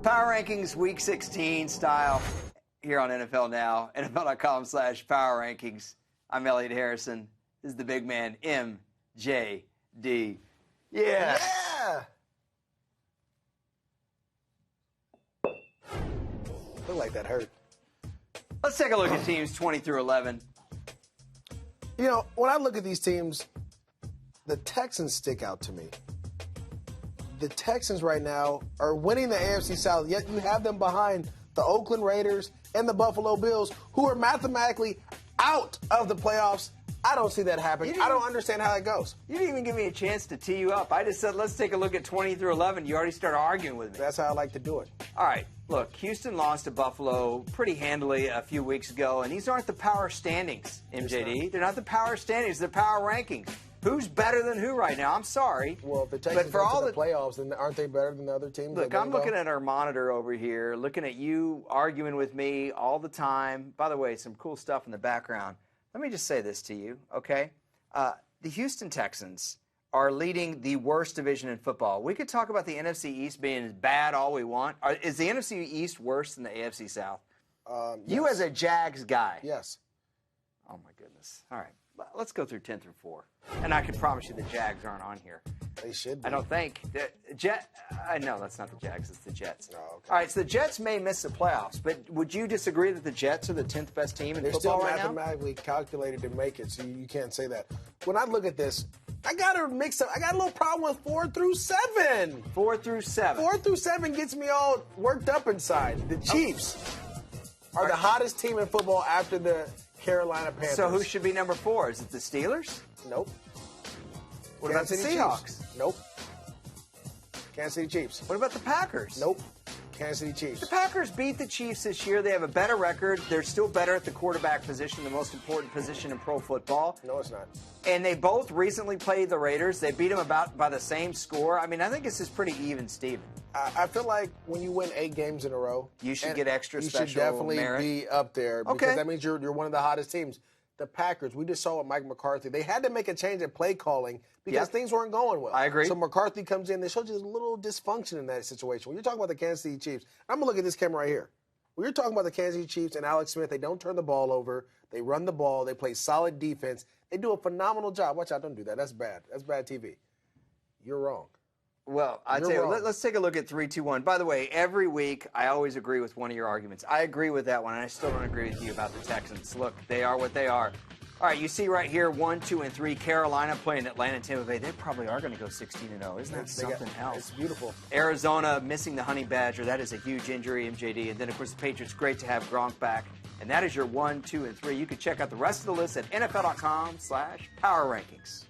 Power Rankings Week 16 style here on NFL Now, NFL.com/Power Rankings. I'm Elliot Harrison. This is the big man, MJD. Yeah. Yeah. Look like that hurt. Let's take a look at teams 20 through 11. You know, when I look at these teams, the Texans stick out to me. The Texans right now are winning the AFC South, yet you have them behind the Oakland Raiders and the Buffalo Bills, who are mathematically out of the playoffs. I don't see that happening. I don't understand how that goes. You didn't even give me a chance to tee you up. I just said, let's take a look at 20 through 11. You already started arguing with me. That's how I like to do it. All right. Look, Houston lost to Buffalo pretty handily a few weeks ago, and these aren't the power standings, MJD. They're not the power standings. They're power rankings. Who's better than who right now? I'm sorry. Well, if the Texans go to the playoffs, then aren't they better than the other teams? Look, I'm looking at our monitor over here, looking at you arguing with me all the time. By the way, some cool stuff in the background. Let me just say this to you, okay? The Houston Texans are leading the worst division in football. We could talk about the NFC East being bad all we want. Is the NFC East worse than the AFC South? Yes. You as a Jags guy. Yes. Oh, my goodness. All right. Let's go through 10 through 4. And I can promise you the Jags aren't on here. They should be. I don't think. No, that's not the Jags. It's the Jets. Oh, okay. All right, so the Jets may miss the playoffs, but would you disagree that the Jets are the 10th best team in football right now? They're still mathematically calculated to make it, so you can't say that. When I look at this, I got to mix up. I got a little problem with 4 through 7. 4 through 7. 4 through 7 gets me all worked up inside. The Chiefs are the hottest team in football after the Carolina Panthers. So who should be number 4? Is it the Steelers? Nope. What about the Seahawks? Chiefs. Nope. Kansas City Chiefs. What about the Packers? Nope. Kansas City Chiefs. The Packers beat the Chiefs this year. They have a better record. They're still better at the quarterback position, the most important position in pro football. No, it's not. And they both recently played the Raiders. They beat them about by the same score. I mean, I think this is pretty even, Steven. I feel like when you win 8 games in a row, you should get extra special merit. You should definitely be up there because that means you're one of the hottest teams. The Packers, we just saw with Mike McCarthy. They had to make a change at play calling because things weren't going well. I agree. So McCarthy comes in. They showed you a little dysfunction in that situation. When you're talking about the Kansas City Chiefs, I'm going to look at this camera right here. When you're talking about the Kansas City Chiefs and Alex Smith, they don't turn the ball over. They run the ball. They play solid defense. They do a phenomenal job. Watch out. Don't do that. That's bad. That's bad TV. You're wrong. Well, I tell you, let's take a look at 3, 2, 1. By the way, every week I always agree with one of your arguments. I agree with that one, and I still don't agree with you about the Texans. Look, they are what they are. All right, you see right here, 1, 2, and 3, Carolina playing Atlanta and Tampa Bay. They probably are going to go 16-0. Isn't that something else? It's beautiful. Arizona missing the Honey Badger. That is a huge injury, MJD. And then, of course, the Patriots, great to have Gronk back. And that is your 1, 2, and 3. You can check out the rest of the list at NFL.com/Power Rankings.